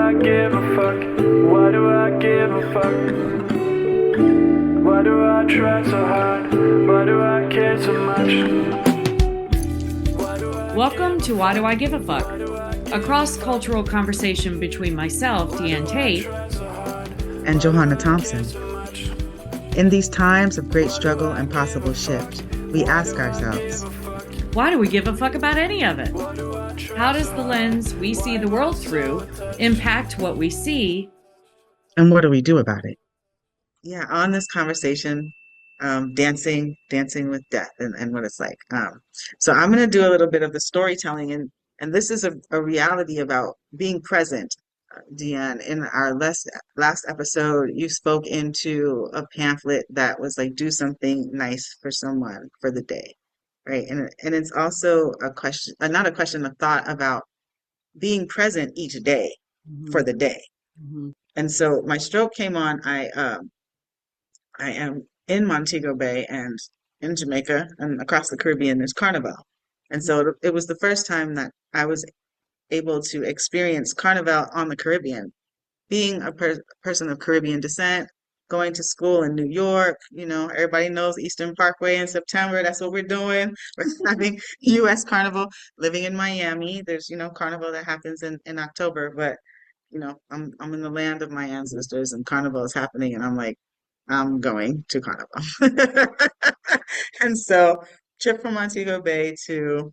I give a fuck? Why do I give a fuck? Why do I try so hard? Why do I care so much? Welcome to Why Do I Give a Fuck? A cross-cultural conversation between myself, Deanne Tate, and Johanna Thompson. In these times of great struggle and possible shift, we ask ourselves, why do we give a fuck about any of it? How does the lens we see the world through impact what we see? And what do we do about it? Yeah, on this conversation, dancing with death and what it's like. So I'm going to do a little bit of the storytelling, and this is a reality about being present. Deanne, in our last episode, you spoke into a pamphlet that was like, do something nice for someone for the day, right? And it's also a question, not a question, a thought about being present each day for the day. Mm-hmm. And so my stroke came on. I am in Montego Bay and in Jamaica and across the Caribbean, there's Carnival. And so it was the first time that I was able to experience Carnival on the Caribbean. Being a person of Caribbean descent, going to school in New York, everybody knows Eastern Parkway in September. That's what we're doing. We're having U.S. Carnival. Living in Miami, there's, Carnival that happens in October. But, I'm in the land of my ancestors and Carnival is happening. And I'm like, I'm going to Carnival. And so, trip from Montego Bay to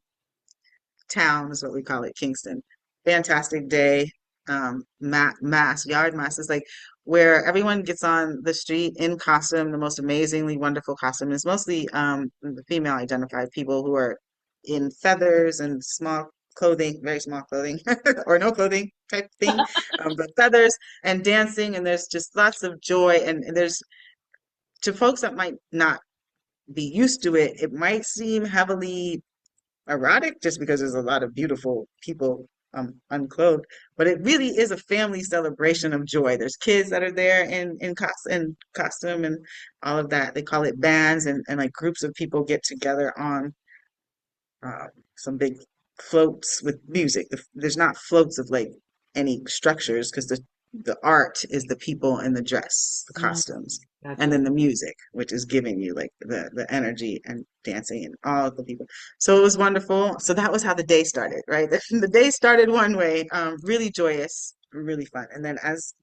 town is what we call it, Kingston. Fantastic day. Yard mass is like where everyone gets on the street in costume, the most amazingly wonderful costume. It's mostly the female identified people who are in feathers and small clothing, very small clothing, or no clothing type thing, but feathers and dancing, and there's just lots of joy. And there's, to folks that might not be used to it, it might seem heavily erotic just because there's a lot of beautiful people unclothed, but it really is a family celebration of joy. There's kids that are there in costume and all of that. They call it bands, and like groups of people get together on some big floats with music. There's not floats of like any structures because the art is the people in the dress, the costumes, Gotcha. and then the music, which is giving you like the energy and dancing and all of the people. So it was wonderful. So that was how the day started, right? The day started one way, really joyous, really fun. And then as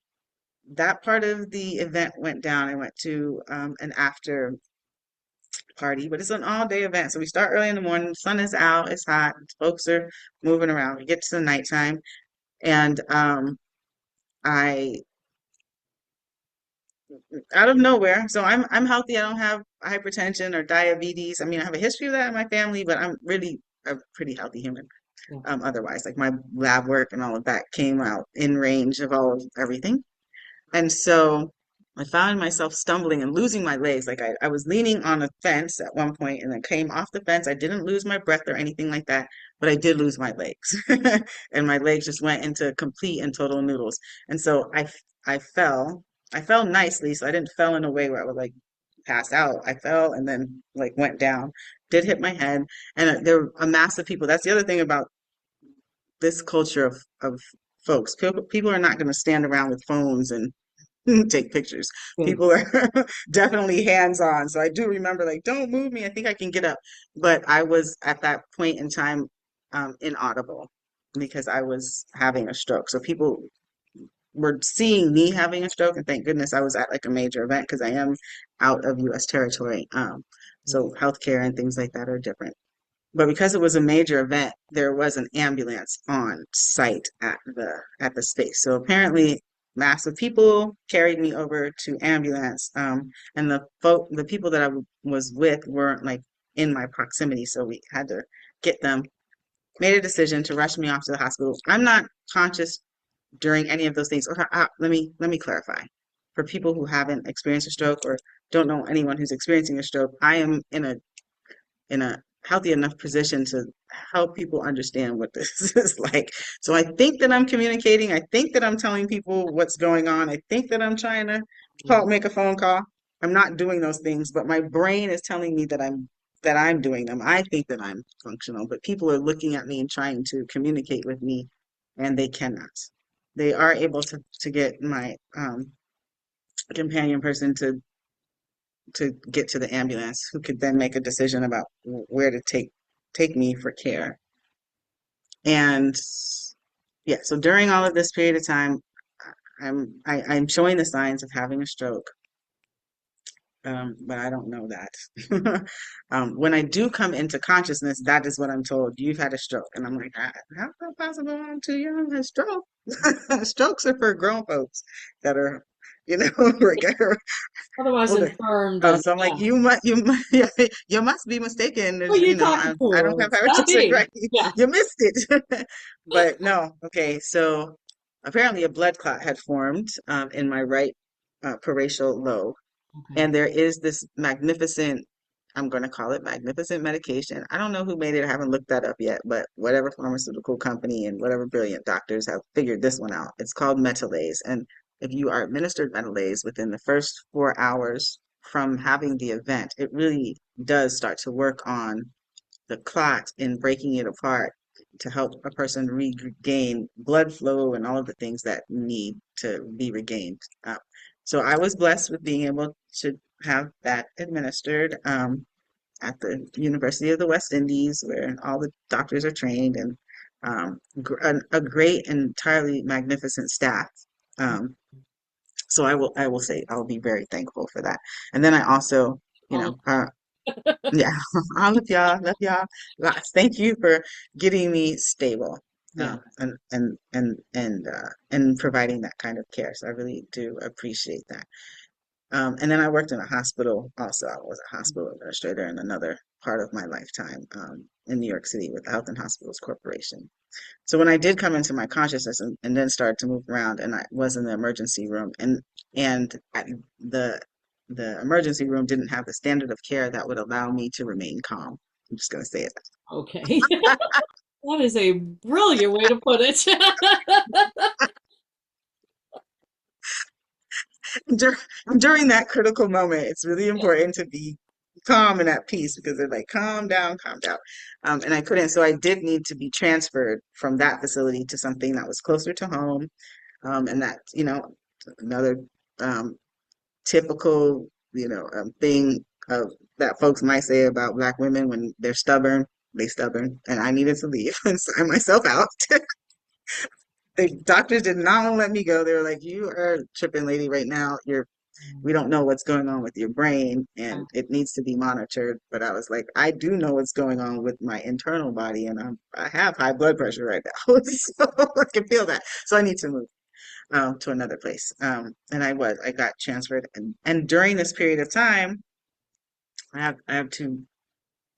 that part of the event went down, I went to an after party, but it's an all-day event. So we start early in the morning, the sun is out, it's hot, folks are moving around. We get to the nighttime, and I out of nowhere. So I'm healthy. I don't have hypertension or diabetes. I mean, I have a history of that in my family, but I'm really a pretty healthy human. Otherwise, like my lab work and all of that came out in range of all of everything. And so I found myself stumbling and losing my legs. Like I was leaning on a fence at one point and then came off the fence. I didn't lose my breath or anything like that, but I did lose my legs. And my legs just went into complete and total noodles. And so I fell. I fell nicely, so I didn't fell in a way where I would like pass out. I fell and then like went down, did hit my head, and there were a mass of people. That's the other thing about this culture of folks. People are not going to stand around with phones and take pictures. People are definitely hands-on. So I do remember like, don't move me. I think I can get up. But I was at that point in time inaudible because I was having a stroke. So people were seeing me having a stroke, and thank goodness I was at like a major event because I am out of U.S. territory. So healthcare and things like that are different. But because it was a major event, there was an ambulance on site at the space. So apparently, massive people carried me over to ambulance, and the people that I was with weren't like in my proximity, so we had to get them. Made a decision to rush me off to the hospital. I'm not conscious during any of those things. Okay, let me clarify. For people who haven't experienced a stroke or don't know anyone who's experiencing a stroke, I am in a healthy enough position to help people understand what this is like. So I think that I'm communicating. I think that I'm telling people what's going on. I think that I'm trying to make a phone call. I'm not doing those things, but my brain is telling me that I'm doing them. I think that I'm functional, but people are looking at me and trying to communicate with me, and they cannot. they are able to get my companion person to get to the ambulance, who could then make a decision about where to take me for care. And yeah, so during all of this period of time, I'm showing the signs of having a stroke, but I don't know that. When I do come into consciousness, that is what I'm told. You've had a stroke, and I'm like, how is that possible? I'm too young to have a stroke. Strokes are for grown folks that are, you know, Otherwise older. infirmed and So I'm like, yeah. Yeah, you must be mistaken. Who are There's, you talking I don't to? have It's not hypertension, me. right? Yeah. You missed it. But no, okay. So apparently a blood clot had formed in my right parietal lobe, Okay. and there is this magnificent, I'm going to call it magnificent medication. I don't know who made it. I haven't looked that up yet, but whatever pharmaceutical company and whatever brilliant doctors have figured this one out. It's called Metalase. And if you are administered Metalase within the first 4 hours from having the event, it really does start to work on the clot and breaking it apart to help a person regain blood flow and all of the things that need to be regained. So I was blessed with being able to have that administered at the University of the West Indies, where all the doctors are trained, and a great, entirely magnificent staff. Um, so I will say I'll be very thankful for that. And then I also, you All know, of yeah, all of y'all, love y'all lots. Thank you for getting me stable, yeah. and providing that kind of care. So I really do appreciate that. And then I worked in a hospital also. I was a hospital administrator in another part of my lifetime, in New York City with the Health and Hospitals Corporation. So when I did come into my consciousness and then started to move around, and I was in the emergency room, and the the emergency room didn't have the standard of care that would allow me to remain calm. I'm just going to say it. Okay. That is a brilliant way to put it. Dur- During that critical moment, it's really important to be calm and at peace, because they're like, calm down, calm down. And I couldn't, so I did need to be transferred from that facility to something that was closer to home. And that, another um, typical, thing of that folks might say about Black women when they're stubborn. They stubborn, and I needed to leave and sign myself out. The doctors did not want to let me go. They were like, "You are tripping, lady, right now. We don't know what's going on with your brain, and it needs to be monitored." But I was like, I do know what's going on with my internal body, and I have high blood pressure right now, so I can feel that. So I need to move to another place. And I got transferred, and during this period of time, I have two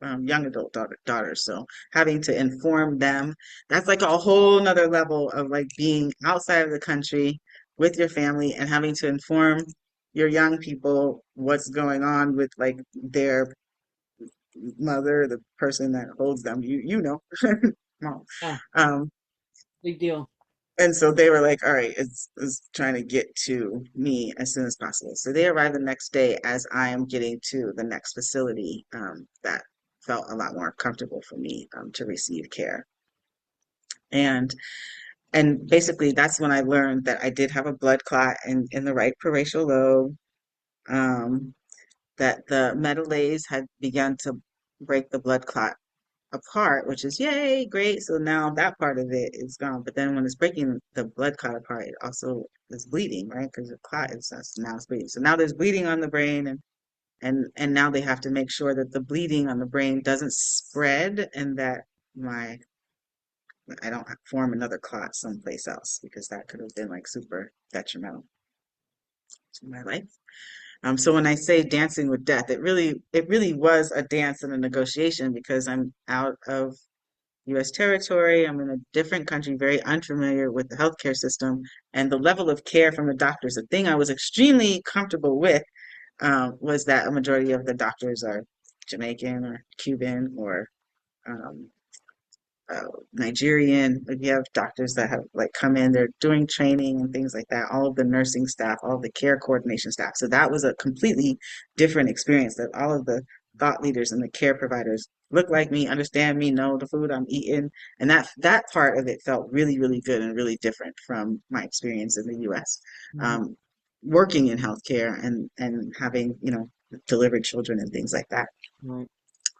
young adult daughters, so having to inform them, that's like a whole nother level of like being outside of the country with your family and having to inform your young people what's going on with like their mother, the person that holds them, mom. Yeah, Um, big deal. And so they were like, all right, it's trying to get to me as soon as possible. So they arrived the next day as I am getting to the next facility, that felt a lot more comfortable for me, to receive care. And and basically that's when I learned that I did have a blood clot in the right parietal lobe, um, that the metalase had begun to break the blood clot apart, which is yay, great. So now that part of it is gone. But then when it's breaking the blood clot apart, it also is bleeding, right? Because the clot is now it's bleeding. So now there's bleeding on the brain, and now they have to make sure that the bleeding on the brain doesn't spread, and that my I don't form another clot someplace else, because that could have been like super detrimental to my life. So when I say dancing with death, it really was a dance and a negotiation, because I'm out of US territory. I'm in a different country, very unfamiliar with the healthcare system and the level of care from the doctors. The thing I was extremely comfortable with, was that a majority of the doctors are Jamaican or Cuban or um, uh, Nigerian. Like, you have doctors that have like come in, they're doing training and things like that. All of the nursing staff, all of the care coordination staff. So that was a completely different experience. That all of the thought leaders and the care providers look like me, understand me, know the food I'm eating, and that part of it felt really, really good and really different from my experience in the U.S. Mhm. Um, working in healthcare and having, delivered children and things like that. Right.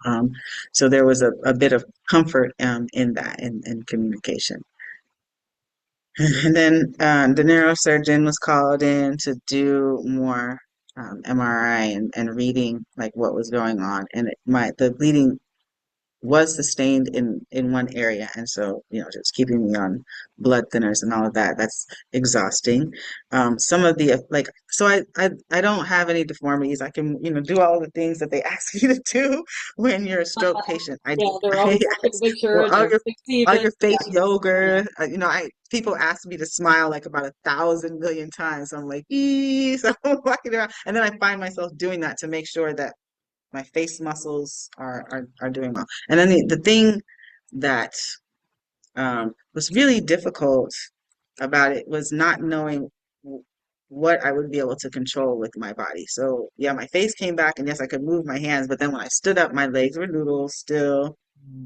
Um, so there was a bit of comfort in that in communication. And then the neurosurgeon was called in to do more MRI and reading like what was going on. And the bleeding was sustained in one area, and so just keeping me on blood thinners and all of that, that's exhausting. Some of the like, so I don't have any deformities. I can do all the things that they ask you to do when you're a stroke patient. Yeah, they're I always looking to make well, sure they're six all even. your Yeah, face yeah. yoga. I people ask me to smile like about 1,000 million times. So I'm like, ee, so I'm walking around, and then I find myself doing that to make sure that my face muscles are doing well. And then the thing that was really difficult about it was not knowing what I would be able to control with my body. So yeah, my face came back, and yes, I could move my hands, but then when I stood up, my legs were noodles still,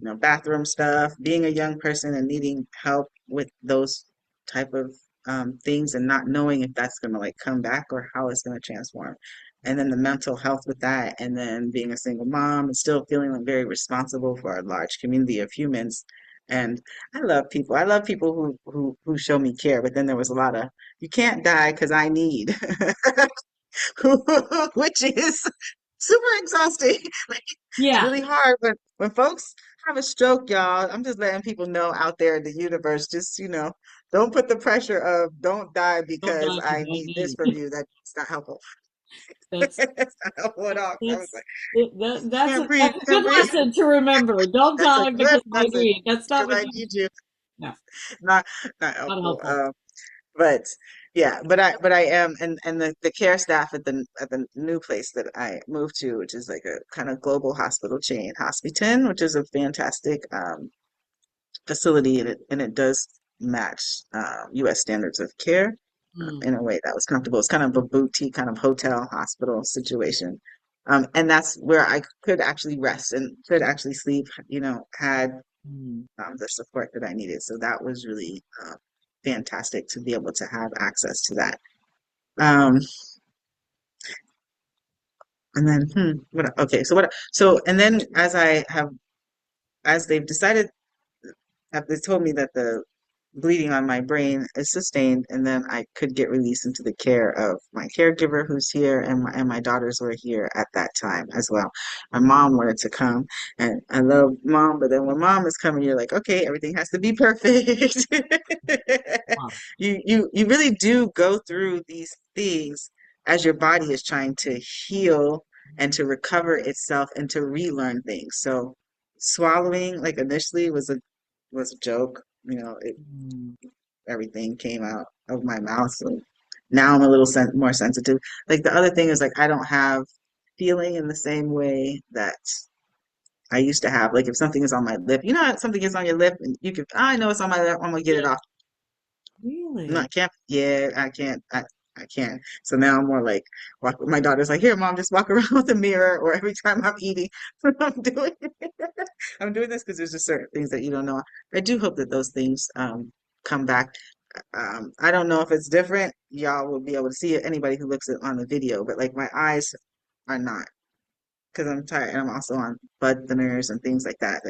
Mm. bathroom stuff, being a young person and needing help with those type of things and not knowing if that's going to like come back or how it's going to transform. And then the mental health with that, and then being a single mom and still feeling like very responsible for a large community of humans. And I love people. I love people who show me care. But then there was a lot of you can't die because I need, which is super exhausting. Like it's Yeah, really hard when folks have a stroke, y'all. I'm just letting people know out there in the universe, just don't put the pressure of don't die don't because die because I I need this need. from you. That's not helpful. That's It's not helpful at all. I was that's like, that's can't breathe, that's a can't good breathe. lesson to remember. Don't That's a die good because I lesson need. That's not because what I you. need you. No, Not not not helpful. helpful. But yeah, but I am, and the care staff at the new place that I moved to, which is like a kind of global hospital chain, Hospiton, which is a fantastic facility, and it does match U.S. standards of care Mm, in a way that was comfortable. It's kind of a boutique kind of hotel hospital situation. And that's where I could actually rest and could actually sleep, had mm, the support that I needed. So that was really fantastic to be able to have access to that. Um, and then, okay, and then as they've decided, they told me that the bleeding on my brain is sustained, and then I could get released into the care of my caregiver who's here, and my daughters were here at that time as well. My mom wanted to come, and I love mom, but then when mom is coming, you're like, okay, everything has to be perfect. wow. You really do go through these things as your body is trying to heal and to recover itself and to relearn things. So swallowing, like initially, was a joke. Mm, Everything came out of my mouth. So now I'm a little more sensitive. Like the other thing is like I don't have feeling in the same way that I used to have. Like if something is on my lip, how something is on your lip and you can, I know it's on my lip, I'm gonna get yeah, it off. No, I really? can't. Yeah, I can't. I can't. So now I'm more like, my daughter's like, here, mom, just walk around with a mirror, or every time I'm eating, I'm doing, I'm doing this because there's just certain things that you don't know. I do hope that those things come back. I don't know if it's different. Y'all will be able to see it. Anybody who looks at on the video, but like my eyes are not because I'm tired, and I'm also on blood thinners and things like that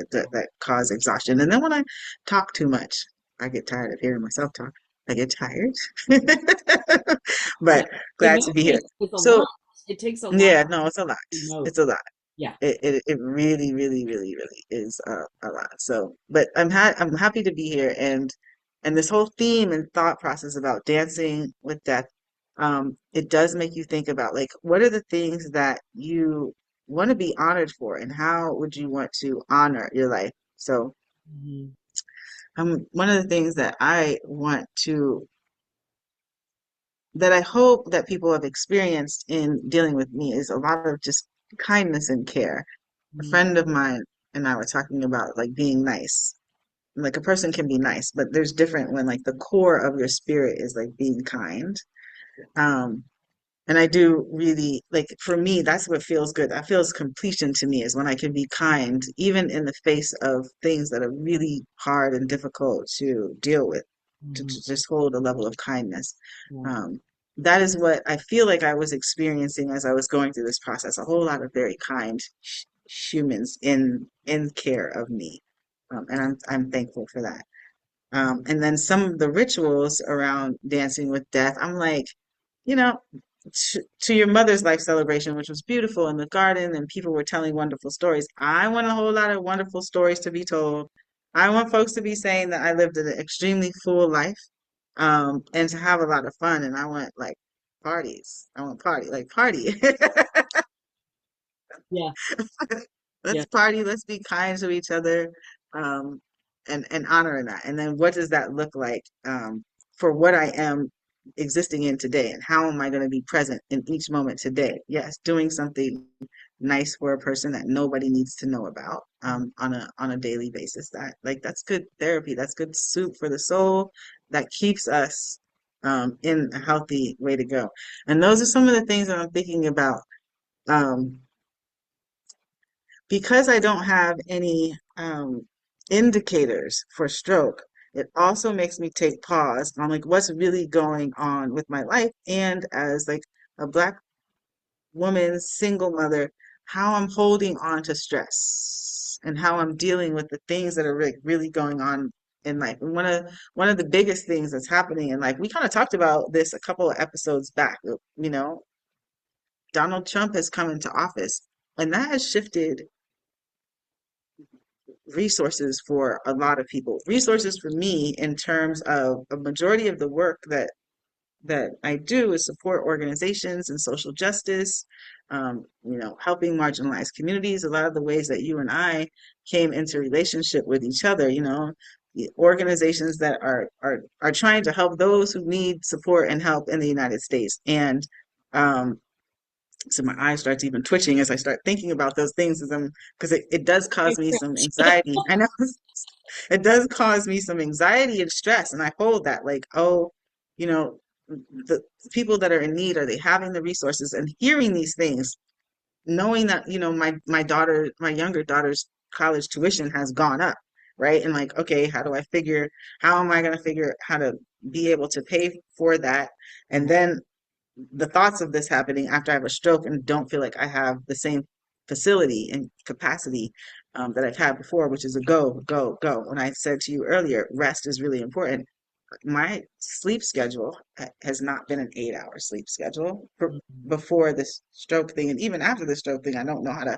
cause exhaustion. And then when I talk too much, I get tired of hearing myself talk. I get tired. Yeah. But In glad that to be here. case, it's a So lot. It takes a lot yeah, no, it's a lot. to know. It's a lot. Yeah. It really, really, really, really is a lot. So, but I'm happy to be here, and this whole theme and thought process about dancing with death, it does make you think about like what are the things that you want to be honored for, and how would you want to honor your life? So, Mhm. one of the things that I want to that I hope that people have experienced in dealing with me is a lot of just kindness and care. A Mhm. friend of mine and I were talking about like being nice. Like a person can be nice, but there's different when like the core of your spirit is like being kind. Um, And I do really like, for me, that's what feels good. That feels completion to me, is when I can be kind, even in the face of things that are really hard and difficult to deal with, to Mhm. just hold a level of kindness. Yeah. Um, that is what I feel like I was experiencing as I was going through this process. A whole lot of very kind humans in care of me, and I'm thankful for that. And then some of the rituals around dancing with death, I'm like, you know, to your mother's life celebration, which was beautiful in the garden, and people were telling wonderful stories. I want a whole lot of wonderful stories to be told. I want folks to be saying that I lived an extremely full life, and to have a lot of fun. And I want like parties. I want party, like party. Yeah. Yeah. Let's party, let's be kind to each other, um, and honoring that. And then what does that look like, for what I am existing in today, and how am I going to be present in each moment today? Yes, doing something nice for a person that nobody needs to know about, on a daily basis. That, like, that's good therapy. That's good soup for the soul. That keeps us, in a healthy way to go. And those are some of the things that I'm thinking about. Um, because I don't have any, indicators for stroke, it also makes me take pause on like what's really going on with my life, and as like a Black woman, single mother, how I'm holding on to stress and how I'm dealing with the things that are really going on in life. And one of the biggest things that's happening in life, we kind of talked about this a couple of episodes back. Donald Trump has come into office, and that has shifted resources for a lot of people. Resources for me, in terms of a majority of the work that I do, is support organizations and social justice, helping marginalized communities. A lot of the ways that you and I came into relationship with each other, the organizations that are trying to help those who need support and help in the United States. And so my eye starts even twitching as I start thinking about those things, because it does cause me some anxiety. I know it does cause me some anxiety and stress, and I hold that, like, oh, you know, the people that are in need, are they having the resources? And hearing these things, knowing that, my younger daughter's college tuition has gone up, right? And like, okay, how am I going to figure how to be able to pay for that? And then the thoughts of this happening after I have a stroke and don't feel like I have the same facility and capacity, that I've had before, which is a go, go, go. When I said to you earlier, rest is really important. My sleep schedule has not been an 8-hour sleep schedule before this stroke thing. And even after the stroke thing, I don't know how to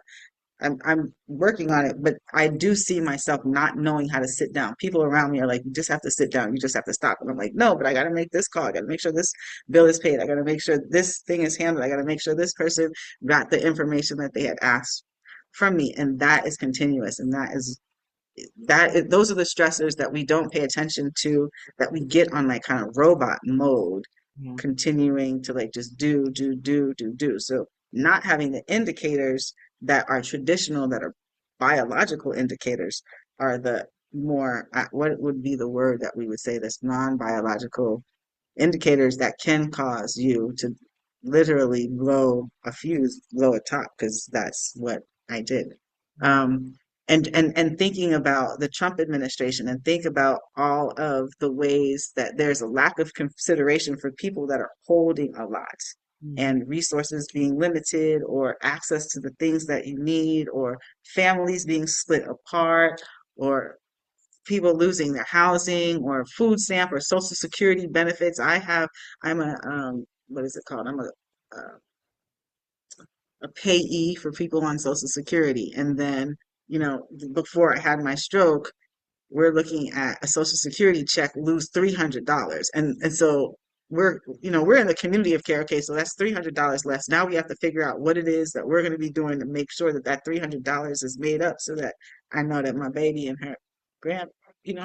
I'm working on it, but I do see myself not knowing how to sit down. People around me are like, you just have to sit down, you just have to stop. And I'm like, no, but I got to make this call. I got to make sure this bill is paid. I got to make sure this thing is handled. I got to make sure this person got the information that they had asked from me. And that is continuous. And those are the stressors that we don't pay attention to, that we get on like kind of robot mode, Yeah. continuing to like just do, do, do, do, do. So not having the indicators that are traditional, that are biological indicators, are the more, what would be the word that we would say, that's non-biological indicators that can cause you to literally blow a fuse, blow a top, because that's what I did. Um, and thinking about the Trump administration, and think about all of the ways that there's a lack of consideration for people that are holding a lot, Mhm. and resources being limited, or access to the things that you need, or families being split apart, or people losing their housing, or food stamp or social security benefits. I'm a, what is it called? I'm a payee for people on social security. And then, before I had my stroke, we're looking at a social security check lose $300. And so we're in the community of care. Okay, so that's $300 less. Now we have to figure out what it is that we're going to be doing to make sure that that $300 is made up, so that I know that my baby and her grand, can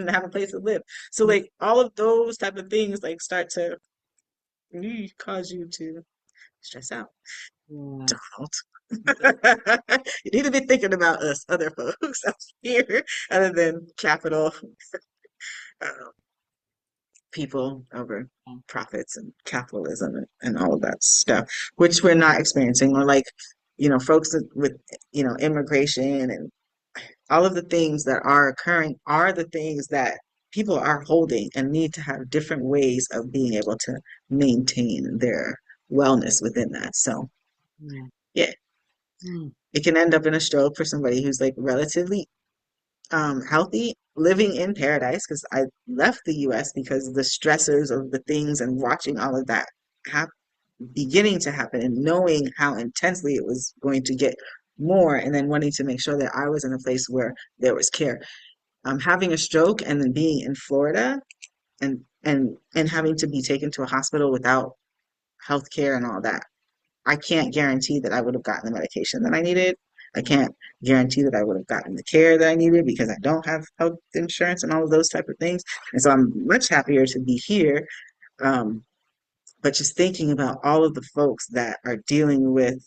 have a place to live. So like all of those type of things like start to cause you to stress out. Yeah. Donald. You need to be thinking about us other folks out here, other than Capital, uh, people over profits and capitalism and all of that stuff, which we're not experiencing. Or like, folks with, immigration and all of the things that are occurring are the things that people are holding and need to have different ways of being able to maintain their wellness within that. So, Yeah. yeah, Mm. it can end up in a stroke for somebody who's like relatively healthy, living in paradise, because I left the US because the stressors of the things and watching all of that hap beginning to happen and knowing how intensely it was going to get more, and then wanting to make sure that I was in a place where there was care. Having a stroke and then being in Florida and having to be taken to a hospital without health care and all that, I can't guarantee that I would have gotten the medication that I needed. I can't guarantee that I would have gotten the care that I needed because I don't have health insurance and all of those type of things. And so I'm much happier to be here. Um, but just thinking about all of the folks that are dealing with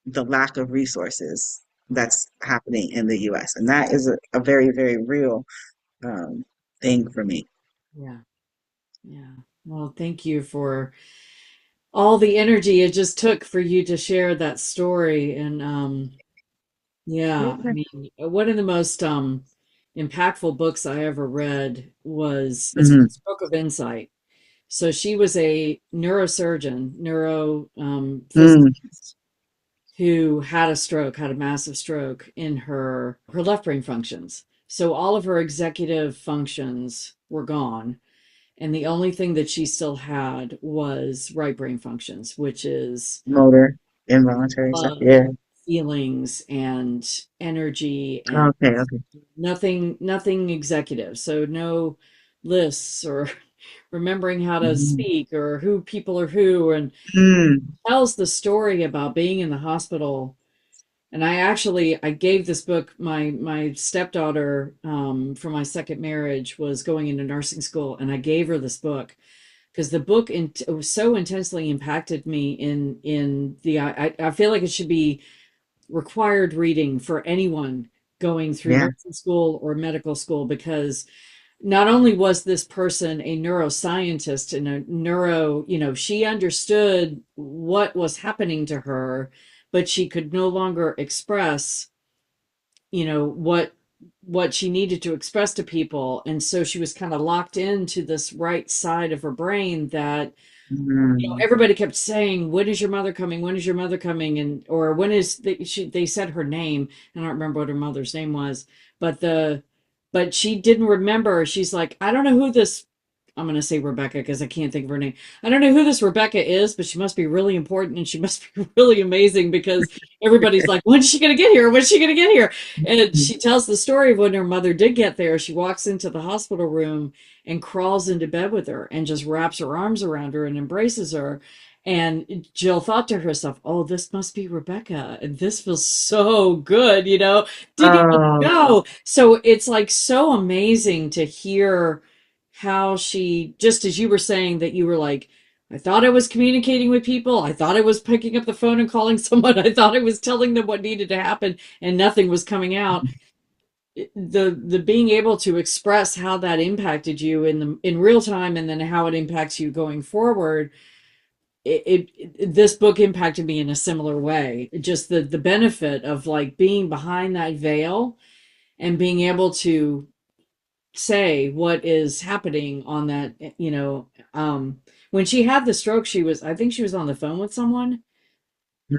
the lack of resources that's happening in the US. And that is a very, very real um, thing for me. Yeah. Yeah. Well, thank you for all the energy it just took for you to share that story. And yeah, I mean, one of the most impactful books I ever read was it's Hmm. called Stroke of Insight. So she was a neurosurgeon, Mm. physicist who had a stroke, had a massive stroke in her left brain functions. So all of her executive functions were gone. And the only thing that she still had was right brain functions, which is Motor, involuntary stuff. love Yeah. and feelings and energy and Okay, okay. nothing executive. So no lists or remembering how to Mhm. speak or who people are who, and Mm. tells the story about being in the hospital. And I gave this book, my stepdaughter from my second marriage was going into nursing school, and I gave her this book because the book so intensely impacted me in the I feel like it should be required reading for anyone going through Yeah. nursing school or medical school, because not only was this person a neuroscientist and a neuro, she understood what was happening to her, but she could no longer express, what she needed to express to people. And so she was kind of locked into this right side of her brain that Mm. everybody kept saying, "When is your mother coming? When is your mother coming?" And or when is they said her name. I don't remember what her mother's name was, but she didn't remember. She's like, I don't know who this. I'm going to say Rebecca because I can't think of her name. I don't know who this Rebecca is, but she must be really important and she must be really amazing because everybody's like, when's she going to get here? When's she going to get here? And she tells the story of when her mother did get there. She walks into the hospital room and crawls into bed with her and just wraps her arms around her and embraces her. And Jill thought to herself, oh, this must be Rebecca. And this feels so good, didn't even Oh, know. So it's like so amazing to hear how she, just as you were saying, that you were like, I thought I was communicating with people. I thought I was picking up the phone and calling someone. I thought I was telling them what needed to happen and nothing was coming out. The being able to express how that impacted you in real time, and then how it impacts you going forward, this book impacted me in a similar way. Just the benefit of like being behind that veil and being able to say what is happening on that. When she had the stroke, I think she was on the phone with someone,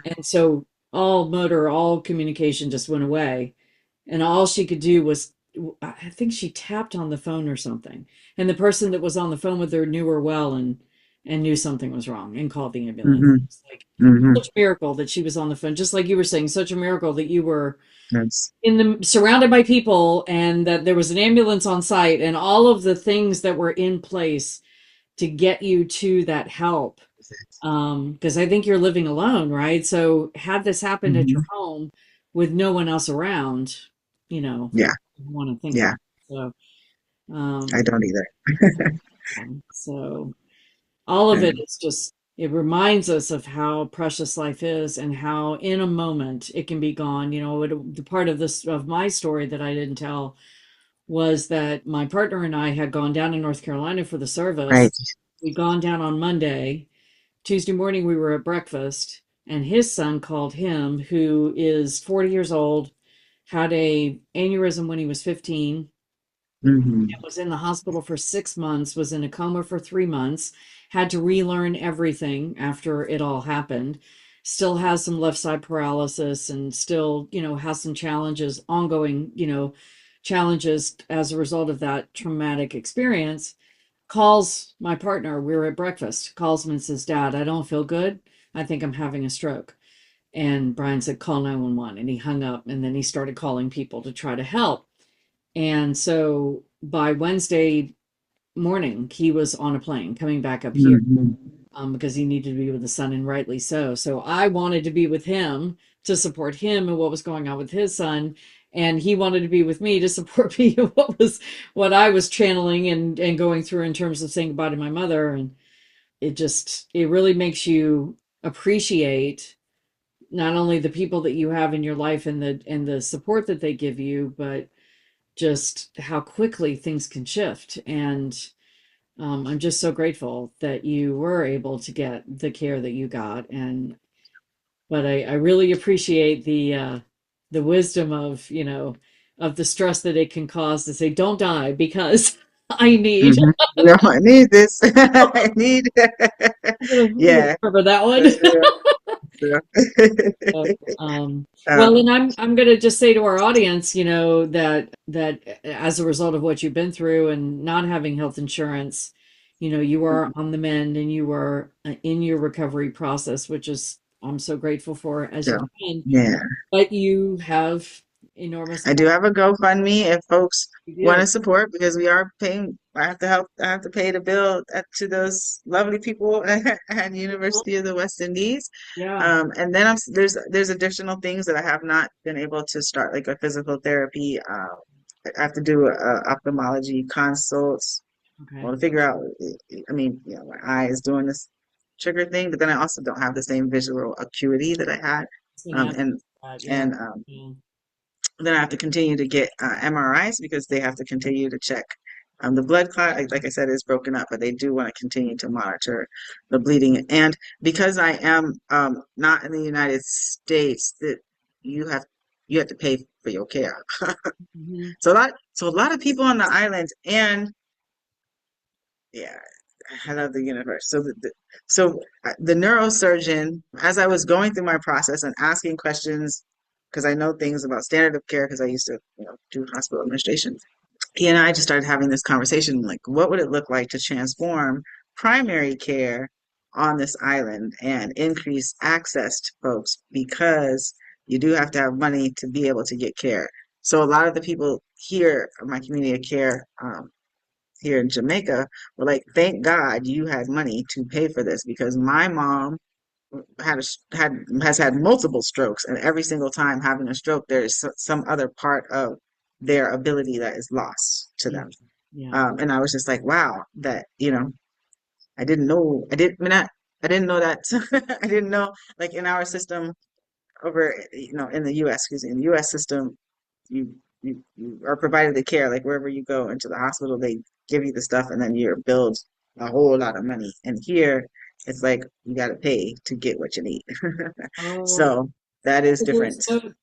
and so all motor, all communication just went away, and all she could do was, I think she tapped on the phone or something, and the person that was on the phone with her knew her well, and knew something was wrong and called the ambulance. hmm. It's like Hmm. such a miracle that she was on the phone, just like you were saying, such a miracle that you were That's, in the surrounded by people and that there was an ambulance on site and all of the things that were in place to get you to that help. Because I think you're living alone, right? So had this happened at your hmm. home with no one else around, Yeah, you want to think yeah, about it. So, I um, don't either. so all of it And is just, it reminds us of how precious life is and how in a moment it can be gone. The part of my story that I didn't tell was that my partner and I had gone down to North Carolina for the Right. service. We'd gone down on Monday. Tuesday morning, we were at breakfast, and his son called him, who is 40 years old, had a aneurysm when he was 15, Hmm. was in the hospital for 6 months, was in a coma for 3 months, had to relearn everything after it all happened, still has some left side paralysis, and still, has some challenges, ongoing, challenges as a result of that traumatic experience. Calls my partner, we were at breakfast, calls him and says, Dad, I don't feel good. I think I'm having a stroke. And Brian said, call 911. And he hung up, and then he started calling people to try to help. And so by Wednesday morning, he was on a plane coming back up here, Hmm. because he needed to be with his son, and rightly so. So I wanted to be with him to support him and what was going on with his son. And he wanted to be with me to support me and what I was channeling and going through in terms of saying goodbye to my mother. And it really makes you appreciate not only the people that you have in your life and the support that they give you, but just how quickly things can shift. And I'm just so grateful that you were able to get the care that you got. But I really appreciate the wisdom of the stress that it can cause to say, don't die because I need. Hmm. No, I need this. I need. I'm gonna Yeah. remember that one. Yeah. But, well, Um, and I'm going to just say to our audience, that as a result of what you've been through and not having health insurance, you are on the mend, and you are in your recovery process, which is I'm so grateful for as so, you've been. yeah. But you have enormous I do amount. have a GoFundMe if folks You want to do. support because we are paying. I have to help. I have to pay the bill to those lovely people at University of the West Indies. Yeah. And then there's additional things that I have not been able to start, like a physical therapy. I have to do ophthalmology consults. Okay. Well, to figure out. I mean, my eye is doing this trigger thing, but then I also don't have the same visual acuity that I had. It's gonna Um, ask and that. Yeah. and Yeah. then I have to continue to get MRIs because they have to continue to check. The blood clot, like I said, is broken up, but they do want to continue to monitor the bleeding. And because I am not in the United States, that you have you have to pay for your care. Hmm. So a lot of people on the island, and yeah, I love the universe. So the neurosurgeon, as I was going through my process and asking questions, because I know things about standard of care, because I used to, do hospital administration. He and I just started having this conversation, like, what would it look like to transform primary care on this island and increase access to folks because you do have to have money to be able to get care. So a lot of the people here, my community of care, here in Jamaica were like, thank God you had money to pay for this because my mom has had multiple strokes, and every single time having a stroke, there is some other part of their ability that is lost to Yeah. them. Yeah. And I was just like, wow, that I didn't know. I didn't know that. I didn't know, like, in our system over, in the U.S. Excuse me, in the U.S. system, you you are provided the care, like wherever you go into the hospital, they give you the stuff, and then you're billed a whole lot of money. And here, it's like you got to pay to get what you need. Oh. So that is different.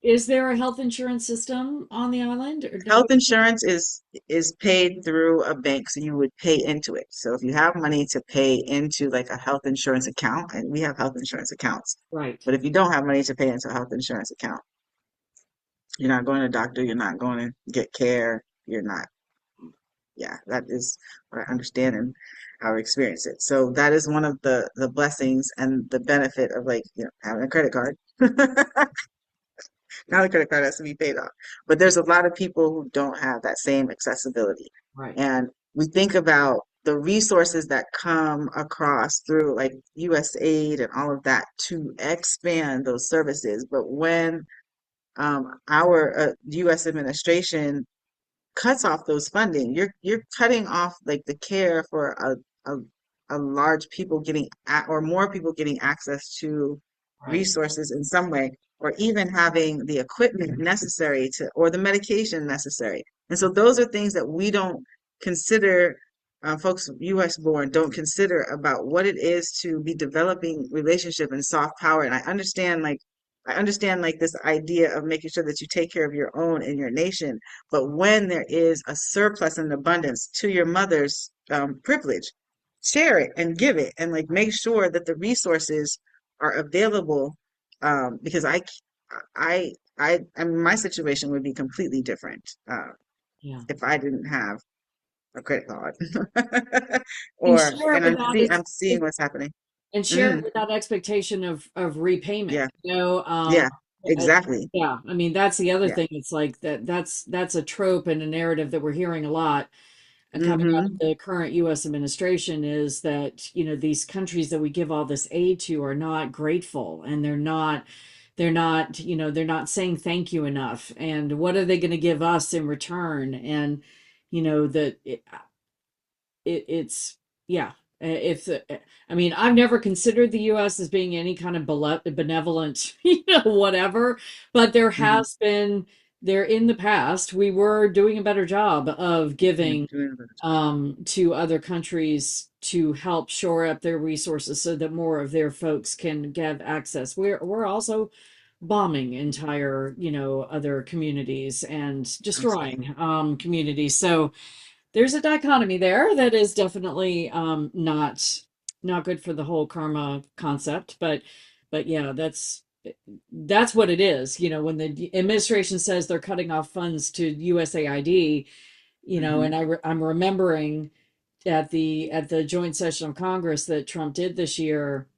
Is there a health insurance system on the island, or no? Health insurance is paid through a bank, so you would pay into it. So if you have money to pay into, like, a health insurance account, and we have health insurance accounts, Right. but if you don't have money to pay into a health insurance account, you're not going to a doctor, you're not going to get care, you're not. Yeah, that is what I understand and how I experience it. So that is one of the blessings and the benefit of, like, having a credit card. Now the credit card has to be paid off. But there's a lot of people who don't have that same accessibility. Right. And we think about the resources that come across through, like, US aid and all of that to expand those services. But when our US administration cuts off those funding, you're cutting off, like, the care for a, a large people getting or more people getting access to Right. resources in some way, or even having the equipment necessary to, or the medication necessary. And so those are things that we don't consider, folks US born don't consider about what it is to be developing relationship and soft power. And I understand like this idea of making sure that you take care of your own and your nation. But when there is a surplus and abundance, to your mother's privilege, share it and give it, and like make sure that the resources are available. Because I mean, my situation would be completely different Yeah. if I didn't have a credit card, And share it and without I'm seeing what's happening. and share it Mm, without expectation of repayment. yeah, You know, yeah, uh, exactly. yeah. I mean, that's the other Yeah. thing. It's like that's a trope and a narrative that we're hearing a lot coming out of Mm-hmm. the current U.S. administration is that, these countries that we give all this aid to are not grateful, and they're not saying thank you enough. And what are they going to give us in return? And that it's yeah. If I mean, I've never considered the U.S. as being any kind of benevolent, whatever. But Mm-hmm. there in the past, we were doing a better job of Yeah, giving doing a better to other countries to help shore up their resources so that more of their folks can get access. We're also bombing entire, other communities and job. Absolutely. destroying communities. So there's a dichotomy there that is definitely not good for the whole karma concept. But yeah, that's what it is. When the administration says they're cutting off funds to USAID, Mm-hmm. and I'm remembering at the joint session of Congress that Trump did this year,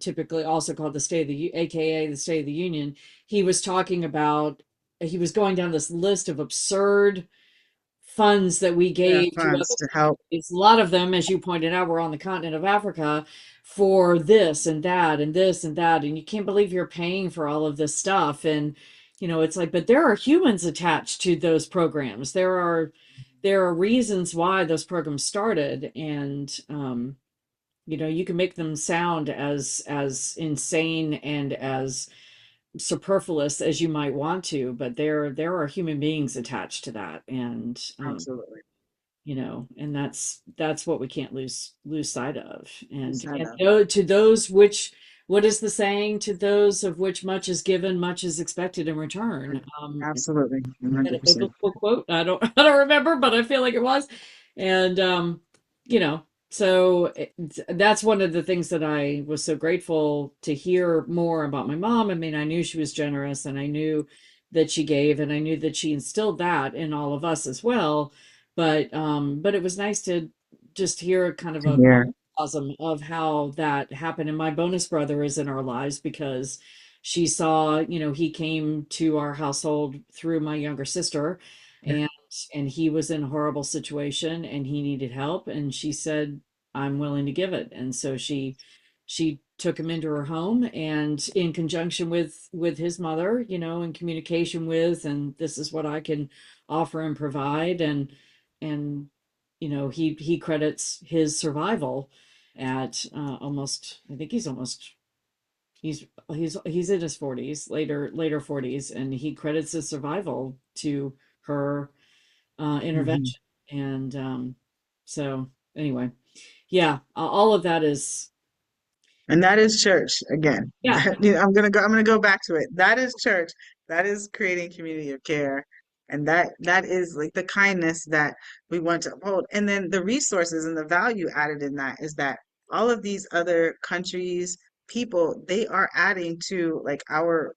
typically also called the State of the AKA the State of the Union. He was talking about he was going down this list of absurd funds that we Yeah, gave to funds other to help. countries. A lot of them, as you pointed out, were on the continent of Africa for this and that and this and that. And you can't believe you're paying for all of this stuff. And, it's like, but there are humans attached to those programs. There are reasons why those programs started. And, you can make them sound as insane and as superfluous as you might want to, but there are human beings attached to that. And Absolutely. and that's what we can't lose sight of. Just sign And up. to those which, what is the saying, to those of which much is given, much is expected in return. Absolutely. Had a 100%. biblical quote. I don't remember, but I feel like it was. And so that's one of the things that I was so grateful to hear more about my mom. I mean, I knew she was generous, and I knew that she gave, and I knew that she instilled that in all of us as well. But it was nice to just hear kind of a Yeah. microcosm of how that happened. And my bonus brother is in our lives because she saw, he came to our household through my younger sister, and he was in a horrible situation and he needed help, and she said, I'm willing to give it. And so she took him into her home, and in conjunction with his mother, in communication with, and this is what I can offer and provide. And he credits his survival at almost, I think he's he's in his 40s, later 40s, and he credits his survival to her Mhm. intervention. And so anyway, yeah, all of that is, And that is church again. yeah, I'm gonna go back to it. That is church. That is creating community of care. And that is like the kindness that we want to uphold. And then the resources and the value added in that is that all of these other countries, people, they are adding to like our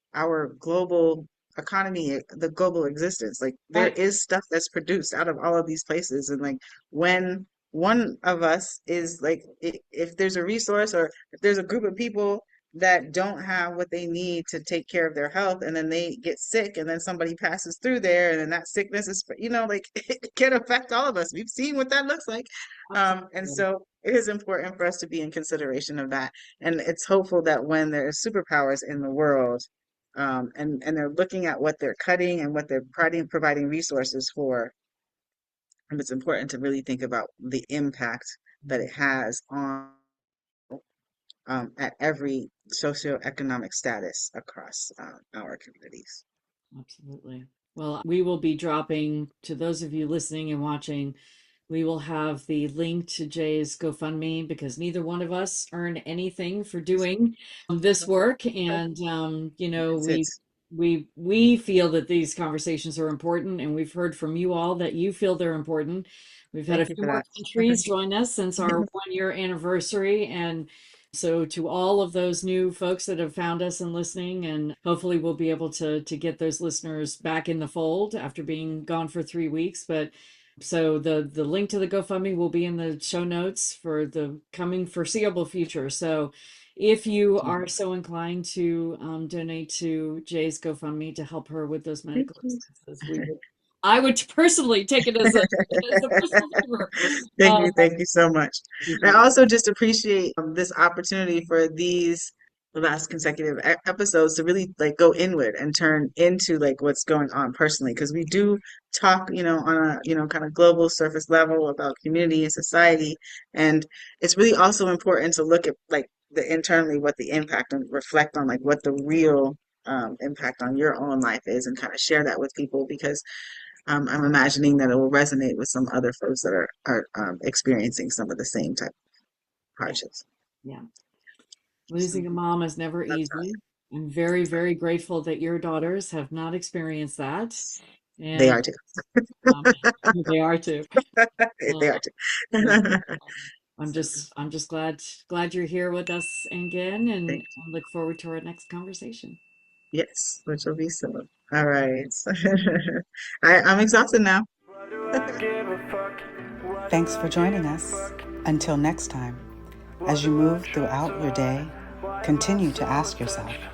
global economy, the global existence. Like there right. is stuff that's produced out of all of these places. And like when one of us is like if there's a resource or if there's a group of people that don't have what they need to take care of their health, and then they get sick, and then somebody passes through there, and then that sickness is, like it can affect all of us. We've seen what that looks like. And Absolutely. so it is important for us to be in consideration of that. And it's hopeful that when there's superpowers in the world, and they're looking at what they're cutting and what they're providing resources for, and it's important to really think about the impact that it has on at every socioeconomic status across our communities. Absolutely. Well, we will be dropping, to those of you listening and watching, we will have the link to Jay's GoFundMe, because neither one of us earned anything for doing this work. And, It's, it's, we feel that these conversations are important, and we've heard from you all that you feel they're important. We've had a thank you few for more that. countries join us since our 1 year anniversary. And so to all of those new folks that have found us and listening, and hopefully we'll be able to get those listeners back in the fold after being gone for 3 weeks. But so the link to the GoFundMe will be in the show notes for the coming foreseeable future. So if you are so inclined to donate to Jay's GoFundMe to help her with those Thank medical you. expenses, I would personally take it as a personal favor. Um, Thank you so much. And I also just appreciate this opportunity for these last consecutive episodes to really like go inward and turn into like what's going on personally, because we do talk, on a, kind of global surface level about community and society, and it's really also important to look at like the internally what the impact and reflect on like what the real impact on your own life is, and kind of share that with people, because I'm imagining that it will resonate with some other folks that are experiencing some of the same type of hardships. yeah. So Losing a mom is never that's how easy. I'm very, very grateful that your daughters have not experienced that. they And are too. um, they are too. They Uh, are and too. So, I'm just glad you're here with us again, and thank you. I look forward to our next conversation. Yes, which will be soon. All right. I'm exhausted now. Why do I give a fuck? Why do Thanks for I give joining a us. fuck? Until next time, Why as you do I move try throughout so your hard? day, Why am I continue to so ask yourself, attached?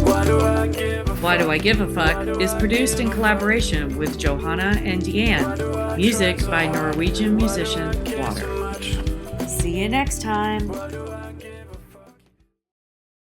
Why do I give a Why Do fuck? I Give a Why Fuck do is I produced give in a fuck? collaboration with Johanna and Why Deanne. do I try Music so by hard? Norwegian Why do musician I care so Water. much? See you next time. Why do I